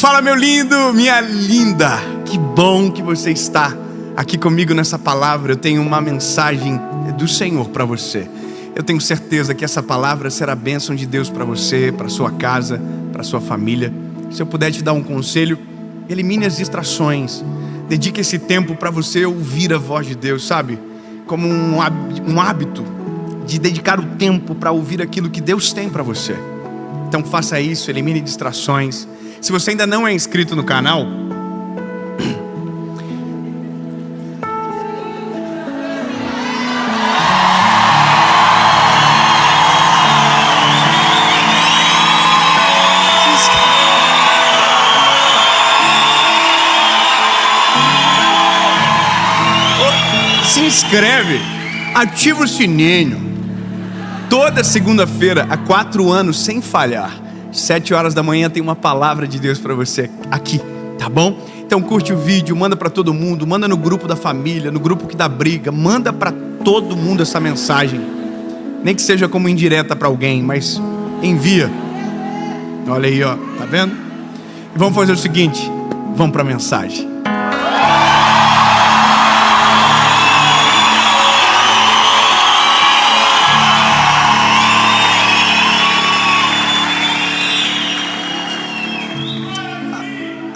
Fala, meu lindo, minha linda. Que bom que você está aqui comigo nessa palavra. Eu tenho uma mensagem do Senhor para você. Eu tenho certeza que essa palavra será bênção de Deus para você, para sua casa, para sua família. Se eu puder te dar um conselho, elimine as distrações. Dedique esse tempo para você ouvir a voz de Deus, sabe? Como um hábito de dedicar o tempo para ouvir aquilo que Deus tem para você. Então faça isso, elimine distrações. Se você ainda não é inscrito no canal, se inscreve, ativa o sininho. Toda segunda-feira, há 4 anos, sem falhar, 7 horas da manhã, tem uma palavra de Deus para você aqui, tá bom? Então curte o vídeo, manda para todo mundo, manda no grupo da família, no grupo que dá briga, manda para todo mundo essa mensagem. Nem que seja como indireta para alguém, mas envia. Olha aí, ó, tá vendo? E vamos fazer o seguinte, vamos para a mensagem.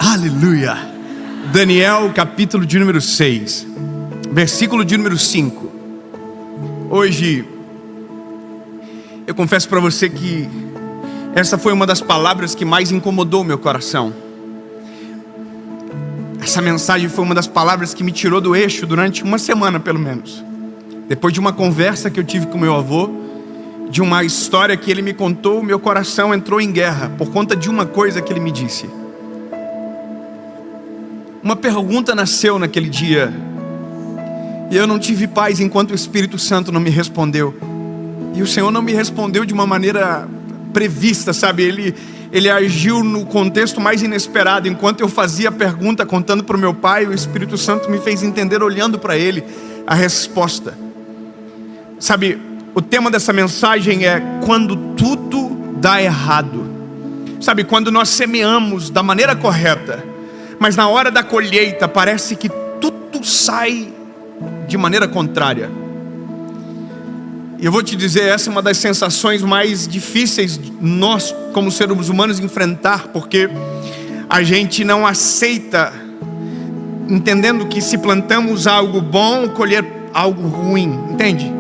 Aleluia. Daniel, capítulo de número 6, versículo de número 5. Hoje, eu confesso para você que essa foi uma das palavras que mais incomodou meu coração. Essa mensagem foi uma das palavras que me tirou do eixo durante uma semana, pelo menos. Depois de uma conversa que eu tive com meu avô, de uma história que ele me contou, meu coração entrou em guerra por conta de uma coisa que ele me disse. Uma pergunta nasceu naquele dia, e eu não tive paz enquanto o Espírito Santo não me respondeu. E o Senhor não me respondeu de uma maneira prevista, sabe? Ele agiu no contexto mais inesperado. Enquanto eu fazia a pergunta contando para o meu pai, o Espírito Santo me fez entender, olhando para ele, a resposta. Sabe, o tema dessa mensagem é quando tudo dá errado. Sabe, quando nós semeamos da maneira correta, mas na hora da colheita parece que tudo sai de maneira contrária. E eu vou te dizer, essa é uma das sensações mais difíceis nós como seres humanos enfrentar, porque a gente não aceita, entendendo que se plantamos algo bom, colher algo ruim, entende?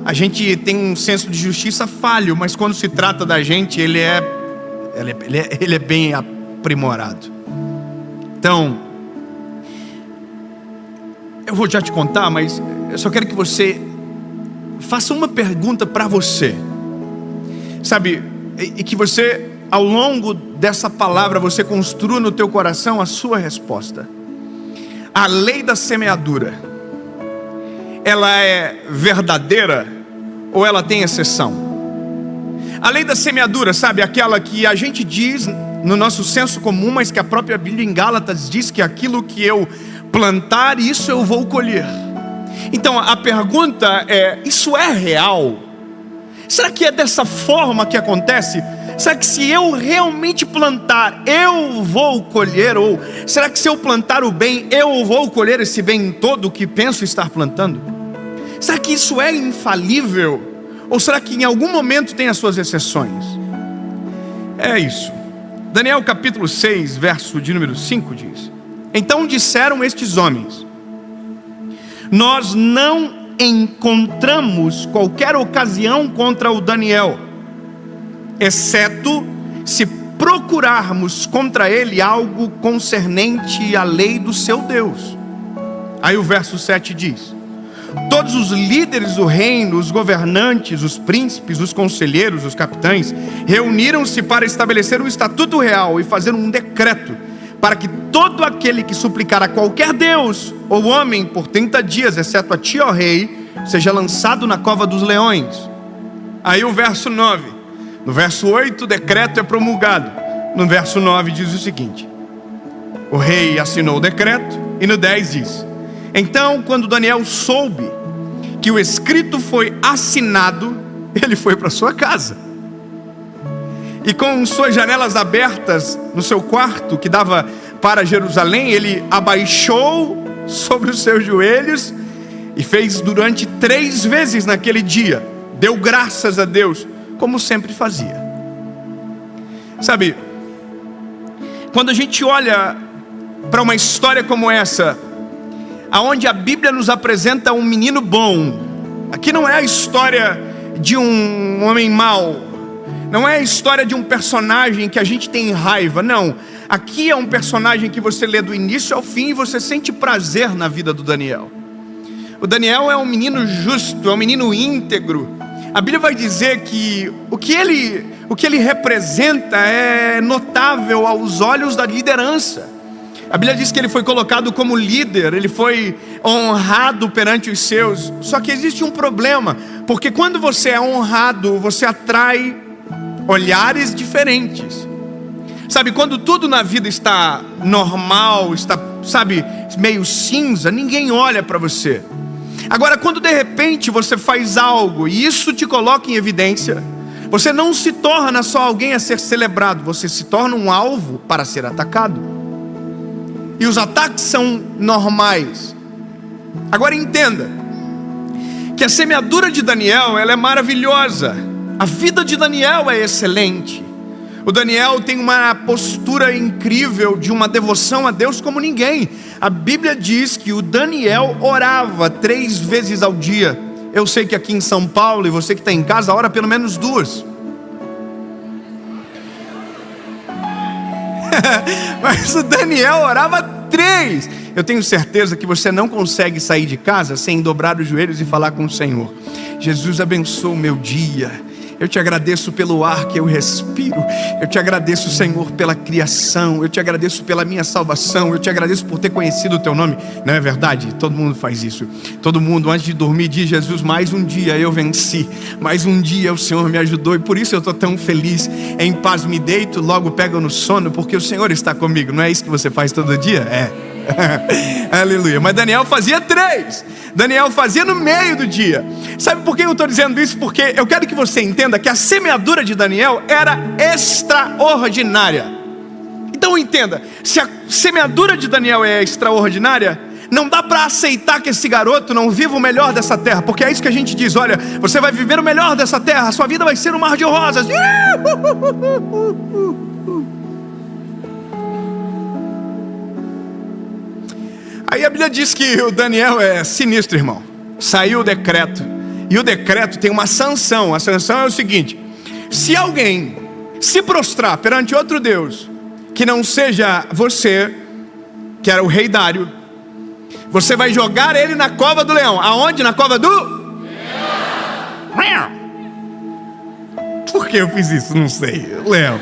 A gente tem um senso de justiça falho, mas quando se trata da gente, ele é bem aprimorado. Então, eu vou já te contar, mas eu só quero que você faça uma pergunta para você, sabe? E que você, ao longo dessa palavra, você construa no teu coração a sua resposta. A lei da semeadura, ela é verdadeira ou ela tem exceção? A lei da semeadura, sabe? Aquela que a gente diz no nosso senso comum, mas que a própria Bíblia em Gálatas diz que aquilo que eu plantar, isso eu vou colher. Então a pergunta é, isso é real? Será que é dessa forma que acontece? Será que se eu realmente plantar, eu vou colher? Ou será que se eu plantar o bem, eu vou colher esse bem todo que penso estar plantando? Será que isso é infalível? Ou será que em algum momento tem as suas exceções? É isso. Daniel capítulo 6, verso de número 5 diz: então disseram estes homens: nós não encontramos qualquer ocasião contra o Daniel, exceto se procurarmos contra ele algo concernente à lei do seu Deus. Aí o verso 7 diz: todos os líderes do reino, os governantes, os príncipes, os conselheiros, os capitães, reuniram-se para estabelecer um estatuto real e fazer um decreto, para que todo aquele que suplicar a qualquer Deus ou homem por 30 dias, exceto a ti, ó rei, seja lançado na cova dos leões. Aí o verso 9, no verso 8 o decreto é promulgado. No verso 9 diz o seguinte: o rei assinou o decreto. E no 10 diz: então quando Daniel soube que o escrito foi assinado, ele foi para sua casa e com suas janelas abertas no seu quarto que dava para Jerusalém, ele abaixou sobre os seus joelhos e fez durante 3 vezes naquele dia. Deu graças a Deus, como sempre fazia. Sabe, quando a gente olha para uma história como essa, aonde a Bíblia nos apresenta um menino bom, aqui não é a história de um homem mau, não é a história de um personagem que a gente tem raiva, não. Aqui é um personagem que você lê do início ao fim e você sente prazer na vida do Daniel. O Daniel é um menino justo, é um menino íntegro. A Bíblia vai dizer que o que ele representa é notável aos olhos da liderança. A Bíblia diz que ele foi colocado como líder, ele foi honrado perante os seus. Só que existe um problema, porque quando você é honrado, você atrai olhares diferentes. Sabe, quando tudo na vida está normal, está, sabe, meio cinza, ninguém olha para você. Agora, quando de repente você faz algo e isso te coloca em evidência, você não se torna só alguém a ser celebrado, você se torna um alvo para ser atacado. E os ataques são normais. Agora entenda que a semeadura de Daniel, ela é maravilhosa. A vida de Daniel é excelente. O Daniel tem uma postura incrível de uma devoção a Deus como ninguém. A Bíblia diz que o Daniel orava 3 vezes ao dia. Eu sei que aqui em São Paulo, e você que está em casa, ora pelo menos 2. Mas o Daniel orava 3. Eu tenho certeza que você não consegue sair de casa sem dobrar os joelhos e falar com o Senhor: Jesus, abençoa o meu dia. Eu te agradeço pelo ar que eu respiro. Eu te agradeço, Senhor, pela criação. Eu te agradeço pela minha salvação. Eu te agradeço por ter conhecido o teu nome. Não é verdade? Todo mundo faz isso. Todo mundo antes de dormir diz: Jesus, mais um dia eu venci. Mais um dia o Senhor me ajudou. E por isso eu estou tão feliz. Em paz me deito, logo pego no sono, porque o Senhor está comigo. Não é isso que você faz todo dia? É. Aleluia. Mas Daniel fazia 3. Daniel fazia no meio do dia. Sabe por que eu estou dizendo isso? Porque eu quero que você entenda que a semeadura de Daniel era extraordinária. Então entenda, se a semeadura de Daniel é extraordinária, não dá para aceitar que esse garoto não viva o melhor dessa terra. Porque é isso que a gente diz: olha, você vai viver o melhor dessa terra, a sua vida vai ser um mar de rosas. Aí a Bíblia diz que o Daniel é sinistro, irmão. Saiu o decreto. E o decreto tem uma sanção. A sanção é o seguinte: se alguém se prostrar perante outro Deus, que não seja você, que era o rei Dário, você vai jogar ele na cova do leão. Aonde? Na cova do leão. Por que eu fiz isso? Não sei. Leão.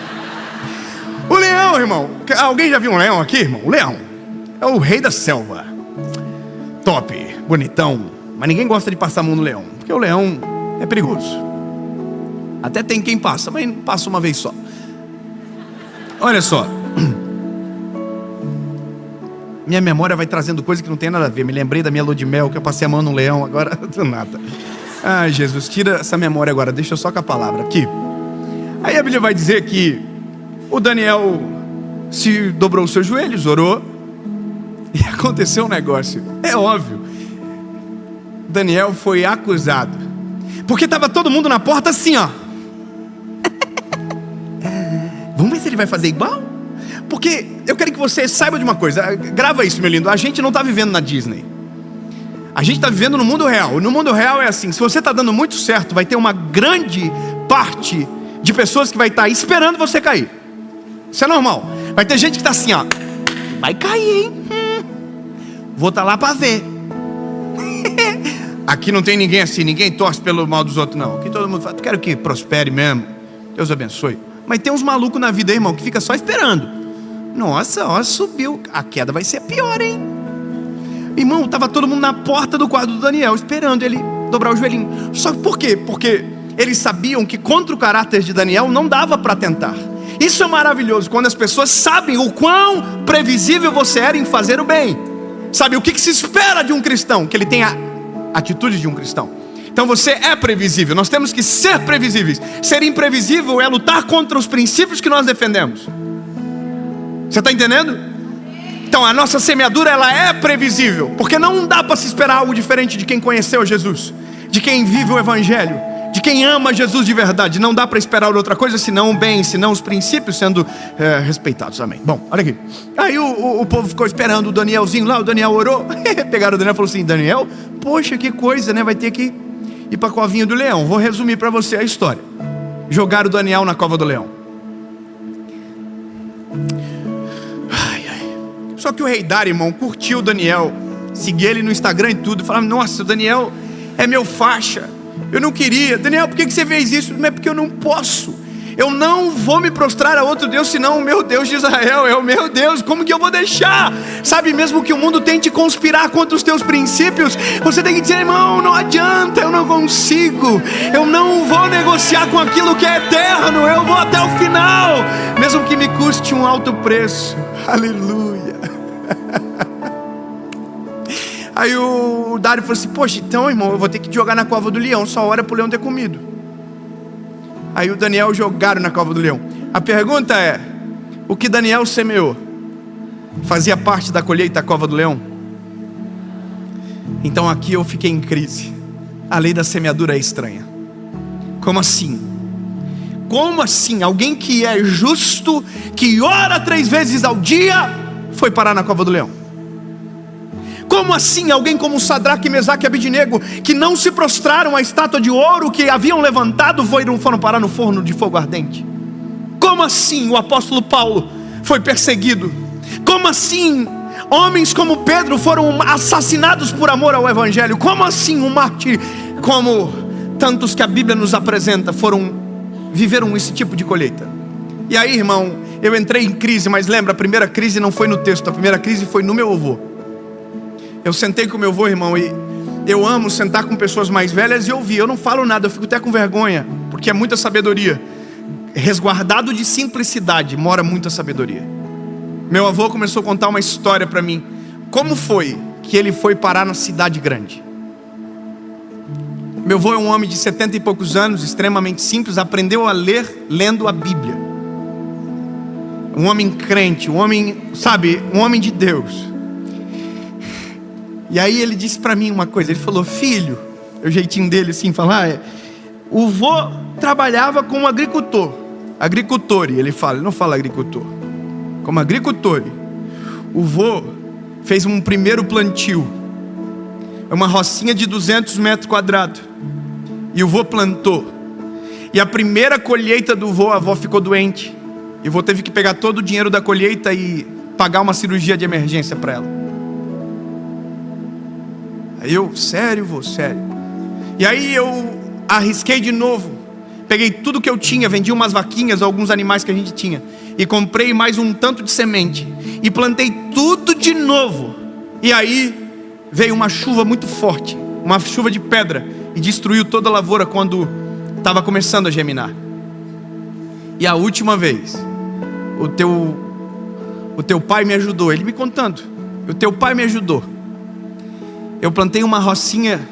O leão, irmão. Alguém já viu um leão aqui, irmão? O leão é o rei da selva. Top, bonitão. Mas ninguém gosta de passar a mão no leão, porque o leão é perigoso. Até tem quem passa, mas passa uma vez só. Olha só. Minha memória vai trazendo coisa que não tem nada a ver. Me lembrei da minha lua de mel, que eu passei a mão no leão, agora do nada. Ai, Jesus, tira essa memória agora. Deixa eu só com a palavra aqui. Aí a Bíblia vai dizer que o Daniel se dobrou os seus joelhos, orou, e aconteceu um negócio. É óbvio. Daniel foi acusado, porque estava todo mundo na porta assim, ó. Vamos ver se ele vai fazer igual? Porque eu quero que você saiba de uma coisa. Grava isso, meu lindo. A gente não está vivendo na Disney. A gente está vivendo no mundo real. No mundo real é assim: se você está dando muito certo, vai ter uma grande parte de pessoas que vai estar esperando você cair. Isso é normal. Vai ter gente que está assim, ó: vai cair, hein? Vou estar lá para ver. Aqui não tem ninguém assim, ninguém torce pelo mal dos outros, não. Aqui todo mundo fala: quero que prospere mesmo, Deus abençoe. Mas tem uns malucos na vida, irmão, que fica só esperando. Nossa, ó, subiu, a queda vai ser pior, hein? Irmão, estava todo mundo na porta do quarto do Daniel, esperando ele dobrar o joelhinho. Só que por quê? Porque eles sabiam que contra o caráter de Daniel não dava para tentar. Isso é maravilhoso, quando as pessoas sabem o quão previsível você era em fazer o bem. Sabe, o que se espera de um cristão? Que ele tenha atitude de um cristão. Então você é previsível. Nós temos que ser previsíveis. Ser imprevisível é lutar contra os princípios que nós defendemos. Você está entendendo? Então a nossa semeadura, ela é previsível, porque não dá para se esperar algo diferente de quem conheceu Jesus, de quem vive o Evangelho, de quem ama Jesus de verdade. Não dá para esperar outra coisa senão o bem, senão os princípios sendo respeitados. Amém. Bom, olha aqui. Aí o povo ficou esperando o Danielzinho lá. O Daniel orou. Pegaram o Daniel e falou assim: Daniel, poxa, que coisa, né? Vai ter que ir para a covinha do leão. Vou resumir para você a história. Jogaram o Daniel na cova do leão. Só que o rei Dário, irmão, curtiu o Daniel, seguia ele no Instagram e tudo, falava: nossa, o Daniel é meu faixa, eu não queria. Daniel, por que você fez isso? Não é porque eu não posso. Eu não vou me prostrar a outro Deus, senão o meu Deus de Israel é o meu Deus. Como que eu vou deixar? Sabe, mesmo que o mundo tente conspirar contra os teus princípios, você tem que dizer: irmão, não adianta, eu não consigo. Eu não vou negociar com aquilo que é eterno. Eu vou até o final, mesmo que me custe um alto preço. Aleluia. Aí o Dário falou assim: poxa, então, irmão, eu vou ter que jogar na cova do leão, só hora para o leão ter comido. Aí o Daniel jogaram na cova do leão. A pergunta é: o que Daniel semeou fazia parte da colheita da cova do leão? Então aqui eu fiquei em crise. A lei da semeadura é estranha. Como assim? Como assim? Alguém que é justo, que ora 3 vezes ao dia, foi parar na cova do leão? Como assim alguém como Sadraque, Mesaque e Abednego, que não se prostraram à estátua de ouro que haviam levantado, foram parar no forno de fogo ardente? Como assim o apóstolo Paulo foi perseguido? Como assim homens como Pedro foram assassinados por amor ao Evangelho? Como assim um mártir como tantos que a Bíblia nos apresenta viveram esse tipo de colheita? E aí, irmão, eu entrei em crise. Mas lembra, a primeira crise não foi no texto, a primeira crise foi no meu avô. Eu sentei com meu avô, irmão, e eu amo sentar com pessoas mais velhas e ouvir. Eu não falo nada, eu fico até com vergonha, porque é muita sabedoria. Resguardado de simplicidade mora muita sabedoria. Meu avô começou a contar uma história para mim. Como foi que ele foi parar na cidade grande? Meu avô é um homem de 70 e poucos anos, extremamente simples, aprendeu a ler lendo a Bíblia. Um homem crente, um homem, sabe, um homem de Deus. E aí ele disse para mim uma coisa. Ele falou: filho, o jeitinho dele assim, falar o vô trabalhava como agricultor. Ele fala, ele não fala agricultor. Como agricultor. O vô fez um primeiro plantio. É uma rocinha de 200 metros quadrados. E o vô plantou. E a primeira colheita do vô, a avó ficou doente. E o vô teve que pegar todo o dinheiro da colheita e pagar uma cirurgia de emergência para ela. Aí eu, sério, vô, sério. E aí eu arrisquei de novo. Peguei tudo que eu tinha, vendi umas vaquinhas, alguns animais que a gente tinha, e comprei mais um tanto de semente. E plantei tudo de novo. E aí veio uma chuva muito forte, uma chuva de pedra, e destruiu toda a lavoura quando estava começando a germinar. E a última vez, o teu pai me ajudou. Ele me contando, o teu pai me ajudou. Eu plantei uma rocinha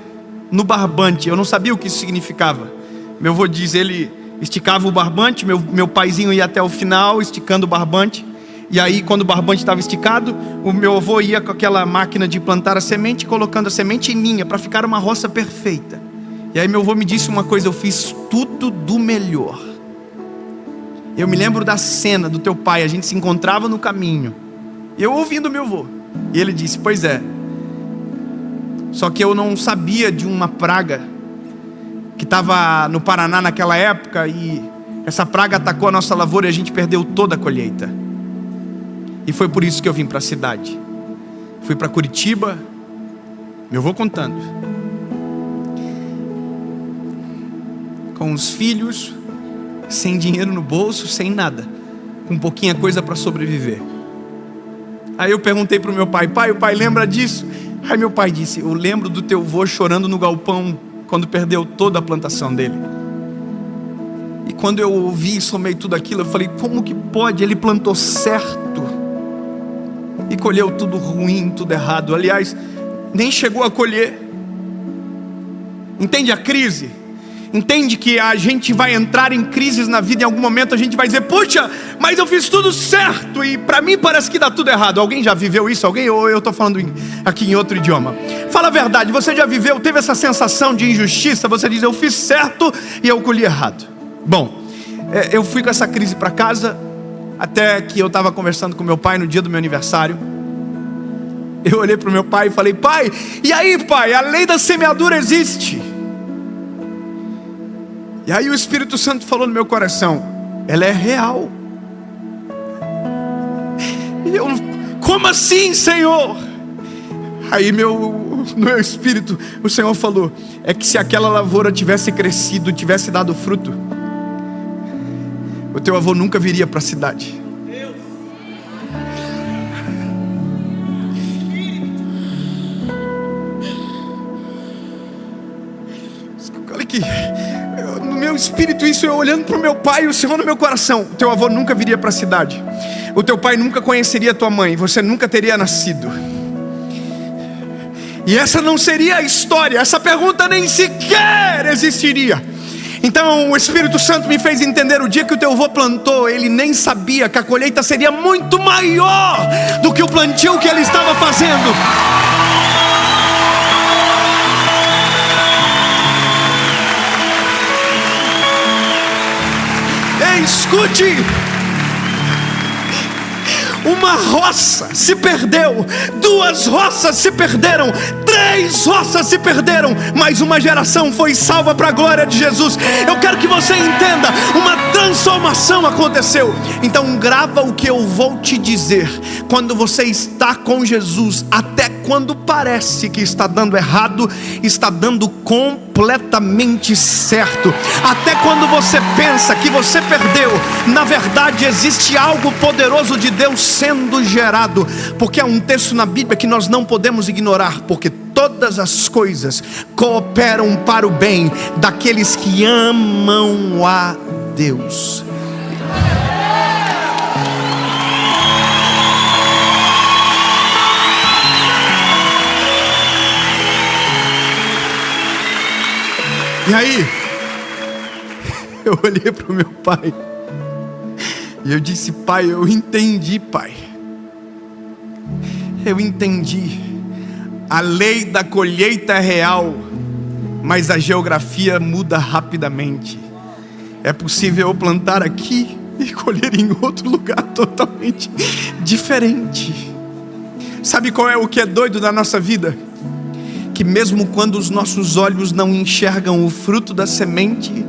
no barbante. Eu não sabia o que isso significava. Meu avô diz, ele esticava o barbante. Meu paizinho ia até o final esticando o barbante. E aí quando o barbante estava esticado, o meu avô ia com aquela máquina de plantar a semente, colocando a semente em linha para ficar uma roça perfeita. E aí meu avô me disse uma coisa: eu fiz tudo do melhor. Eu me lembro da cena do teu pai. A gente se encontrava no caminho, eu ouvindo meu avô. E ele disse: pois é, só que eu não sabia de uma praga que estava no Paraná naquela época, e essa praga atacou a nossa lavoura e a gente perdeu toda a colheita. E foi por isso que eu vim para a cidade. Fui para Curitiba, meu avô contando, com os filhos, sem dinheiro no bolso, sem nada, com pouquinha coisa para sobreviver. Aí eu perguntei para o meu pai: pai, o pai lembra disso? Aí meu pai disse: eu lembro do teu avô chorando no galpão quando perdeu toda a plantação dele. E quando eu ouvi e somei tudo aquilo, eu falei: como que pode? Ele plantou certo e colheu tudo ruim, tudo errado. Aliás, nem chegou a colher. Entende a crise? Entende que a gente vai entrar em crises na vida. Em algum momento a gente vai dizer: puxa, mas eu fiz tudo certo e para mim parece que dá tudo errado. Alguém já viveu isso? Alguém? Ou eu estou falando aqui em outro idioma? Fala a verdade, você já viveu, teve essa sensação de injustiça? Você diz: eu fiz certo e eu colhi errado. Bom, eu fui com essa crise para casa, até que eu estava conversando com meu pai no dia do meu aniversário. Eu olhei para o meu pai e falei: pai, e aí pai, a lei da semeadura existe. E aí o Espírito Santo falou no meu coração: ela é real. E eu: como assim, Senhor? Aí no meu espírito o Senhor falou: é que se aquela lavoura tivesse crescido, tivesse dado fruto, o teu avô nunca viria para a cidade. Olha aqui, no meu espírito isso, eu olhando para o meu pai e o Senhor no meu coração: o teu avô nunca viria para a cidade, o teu pai nunca conheceria a tua mãe, você nunca teria nascido. E essa não seria a história, essa pergunta nem sequer existiria. Então o Espírito Santo me fez entender: o dia que o teu avô plantou, ele nem sabia que a colheita seria muito maior do que o plantio que ele estava fazendo. Ei, escute! Uma roça se perdeu, 2 roças se perderam, 3 roças se perderam, mas uma geração foi salva para a glória de Jesus. Eu quero que você entenda, uma transformação aconteceu. Então grava o que eu vou te dizer. Quando você está com Jesus, até quando parece que está dando errado, está dando completamente certo. Até quando você pensa que você perdeu, na verdade existe algo poderoso de Deus sendo gerado. Porque há um texto na Bíblia que nós não podemos ignorar: porque todas as coisas cooperam para o bem daqueles que amam a Deus. E aí, eu olhei para o meu pai e eu disse: pai, eu entendi, pai. Eu entendi. A lei da colheita é real, mas a geografia muda rapidamente. É possível eu plantar aqui e colher em outro lugar totalmente diferente. Sabe qual é o que é doido da nossa vida? Que mesmo quando os nossos olhos não enxergam o fruto da semente,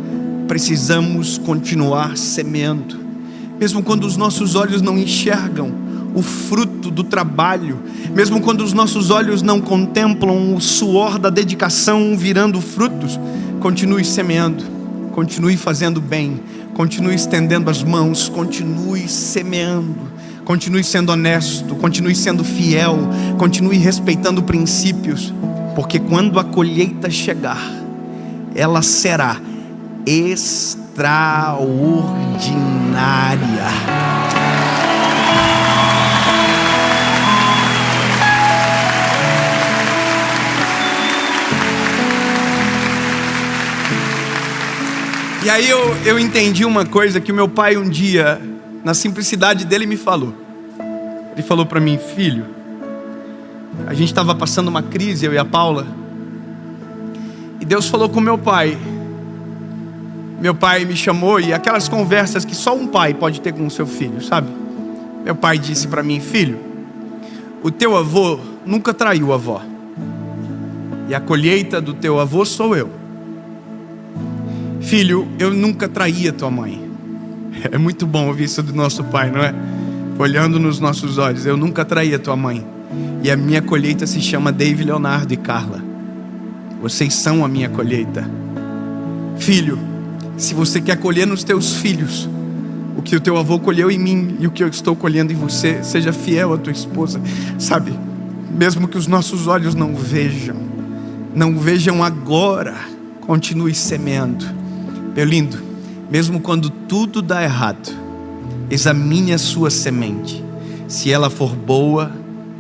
precisamos continuar semeando. Mesmo quando os nossos olhos não enxergam o fruto do trabalho, mesmo quando os nossos olhos não contemplam o suor da dedicação virando frutos, continue semeando, continue fazendo bem, continue estendendo as mãos, continue semeando, continue sendo honesto, continue sendo fiel, continue respeitando princípios. Porque quando a colheita chegar, ela será extraordinária. E aí eu entendi uma coisa que o meu pai um dia, na simplicidade dele, me falou. Ele falou para mim: filho, a gente estava passando uma crise, eu e a Paula, e Deus falou com meu pai. Meu pai me chamou, e aquelas conversas que só um pai pode ter com o seu filho, sabe? Meu pai disse para mim: filho, o teu avô nunca traiu a avó, e a colheita do teu avô sou eu. Filho, eu nunca traí a tua mãe. É muito bom ouvir isso do nosso pai, não é? Olhando nos nossos olhos: eu nunca traí a tua mãe, e a minha colheita se chama David, Leonardo e Carla. Vocês são a minha colheita. Filho, se você quer colher nos teus filhos o que o teu avô colheu em mim e o que eu estou colhendo em você, seja fiel à tua esposa. Sabe, mesmo que os nossos olhos não vejam agora, continue semeando. Meu lindo, mesmo quando tudo dá errado, examine a sua semente. Se ela for boa,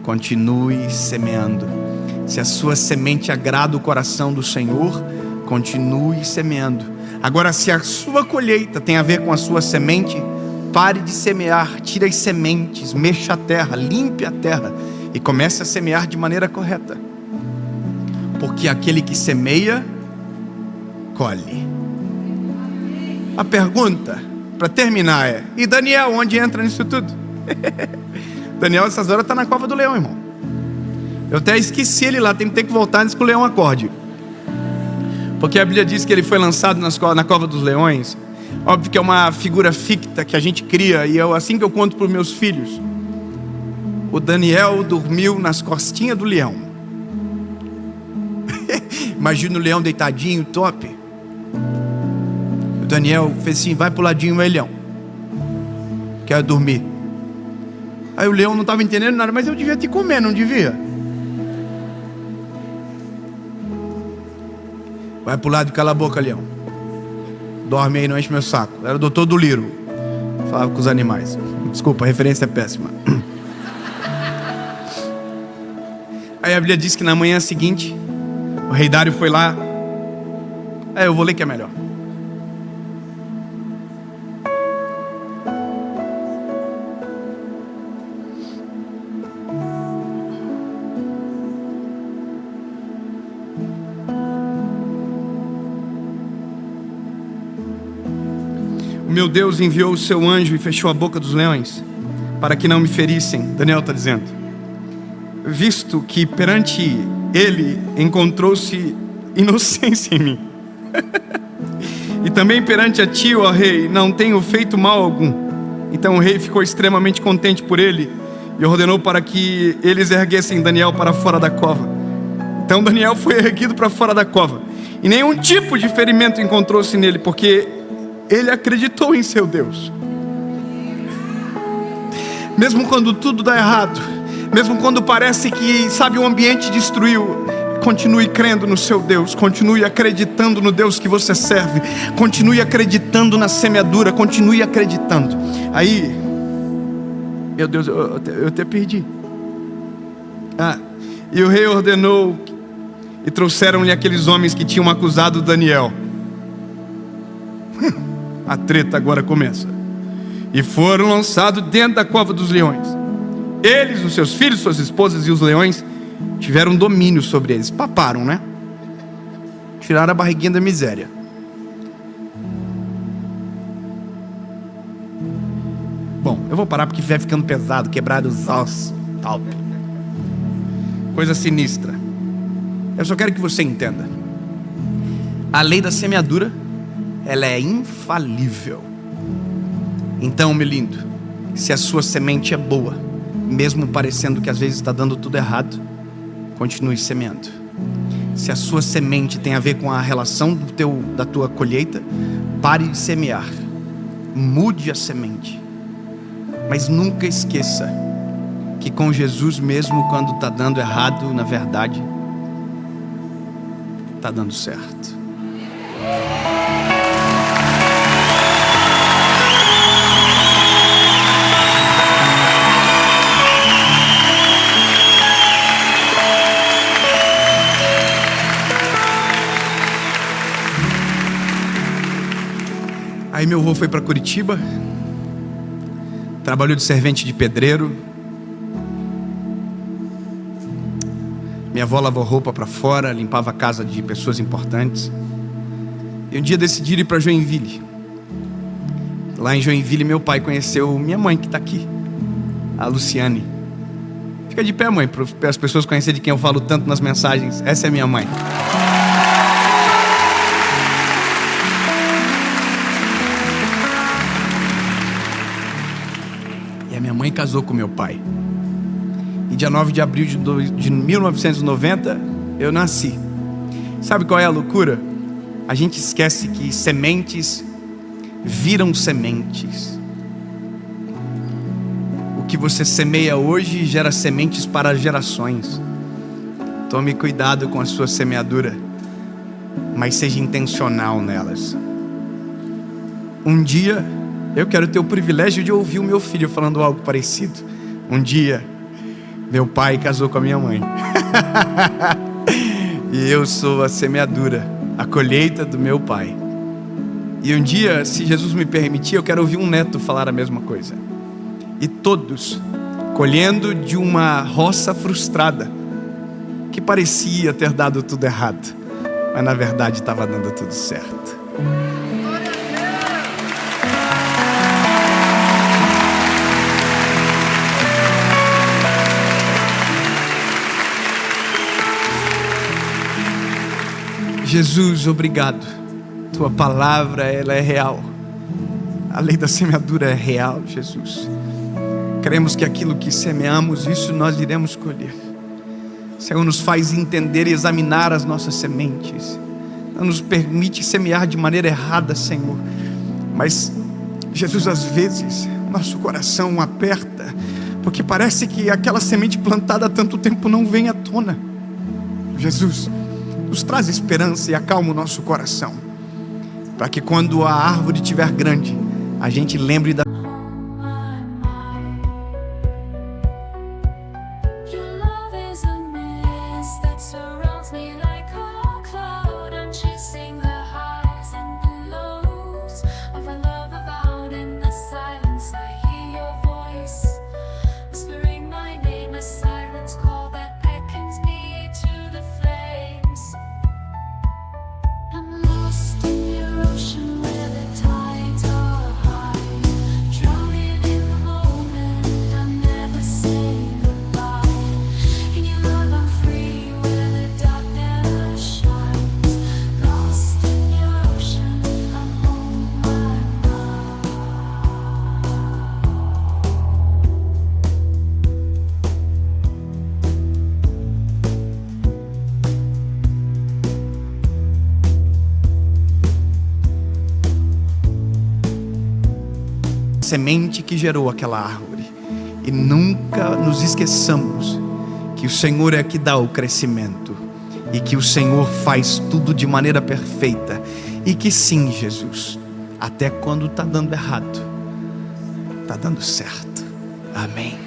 continue semeando. Se a sua semente agrada o coração do Senhor, continue semeando. Agora, se a sua colheita tem a ver com a sua semente, pare de semear, tire as sementes, mexa a terra, limpe a terra e comece a semear de maneira correta. Porque aquele que semeia, colhe. A pergunta, para terminar, é: e Daniel, onde entra nisso tudo? Daniel, essas horas, está na cova do leão, irmão. Eu até esqueci ele lá, tem que voltar antes que o leão acorde. Porque a Bíblia diz que ele foi lançado na cova dos leões. Óbvio que é uma figura ficta que a gente cria, e assim que eu conto para os meus filhos. O Daniel dormiu nas costinhas do leão. Imagina o leão deitadinho, top. O Daniel fez assim: vai pro ladinho, vai, leão, quero dormir. Aí o leão não estava entendendo nada: mas eu devia te comer, não devia? Vai pro lado e cala a boca, leão. Dorme aí, não enche meu saco. Era o doutor do Liro, falava com os animais. Desculpa, a referência é péssima. Aí a Bíblia diz que na manhã seguinte, o rei Dário foi lá. Eu vou ler que é melhor. Meu Deus enviou o seu anjo e fechou a boca dos leões, para que não me ferissem. Daniel está dizendo: visto que perante ele encontrou-se inocência em mim, e também perante a ti, ó rei, não tenho feito mal algum. Então o rei ficou extremamente contente por ele, e ordenou para que eles erguessem Daniel para fora da cova. Então Daniel foi erguido para fora da cova, e nenhum tipo de ferimento encontrou-se nele, porque ele acreditou em seu Deus. Mesmo quando tudo dá errado, mesmo quando parece que, o ambiente destruiu, continue crendo no seu Deus, continue acreditando no Deus que você serve, continue acreditando na semeadura, continue acreditando. Aí, meu Deus, eu até perdi. E o rei ordenou, e trouxeram-lhe aqueles homens que tinham acusado Daniel. A treta agora começa. E foram lançados dentro da cova dos leões. Eles, os seus filhos, suas esposas e os leões tiveram domínio sobre eles. Paparam, né? Tiraram a barriguinha da miséria. Bom, eu vou parar porque vai ficando pesado, quebrar os ossos, tal. Coisa sinistra. Eu só quero que você entenda: a lei da semeadura, ela é infalível. Então, meu lindo, se a sua semente é boa, mesmo parecendo que às vezes está dando tudo errado, continue semeando. Se a sua semente tem a ver com a relação da tua colheita, pare de semear, mude a semente. Mas nunca esqueça que com Jesus, mesmo quando está dando errado, na verdade está dando certo. Aí meu avô foi para Curitiba, trabalhou de servente de pedreiro. Minha avó lavou roupa para fora, limpava a casa de pessoas importantes. E um dia decidiram ir para Joinville. Lá em Joinville, meu pai conheceu minha mãe, que está aqui, a Luciane. Fica de pé, mãe, para as pessoas conhecerem de quem eu falo tanto nas mensagens. Essa é minha mãe. E a minha mãe casou com meu pai. E dia 9 de abril de 1990, eu nasci. Sabe qual é a loucura? A gente esquece que sementes viram sementes. O que você semeia hoje gera sementes para gerações. Tome cuidado com a sua semeadura, mas seja intencional nelas. Um dia, eu quero ter o privilégio de ouvir o meu filho falando algo parecido. Um dia, meu pai casou com a minha mãe. E eu sou a semeadura a colheita do meu pai. E um dia, se Jesus me permitir, eu quero ouvir um neto falar a mesma coisa. E todos colhendo de uma roça frustrada, que parecia ter dado tudo errado, mas na verdade estava dando tudo certo. Jesus, obrigado. Tua palavra, ela é real. A lei da semeadura é real, Jesus. Cremos que aquilo que semeamos, isso nós iremos colher. Senhor, nos faz entender e examinar as nossas sementes. Não nos permite semear de maneira errada, Senhor. Mas, Jesus, às vezes, nosso coração aperta, porque parece que aquela semente plantada há tanto tempo não vem à tona. Jesus, nos traz esperança e acalma o nosso coração, para que quando a árvore estiver grande, a gente lembre da semente que gerou aquela árvore. E nunca nos esqueçamos que o Senhor é que dá o crescimento, e que o Senhor faz tudo de maneira perfeita, e que sim, Jesus, até quando está dando errado, está dando certo. Amém.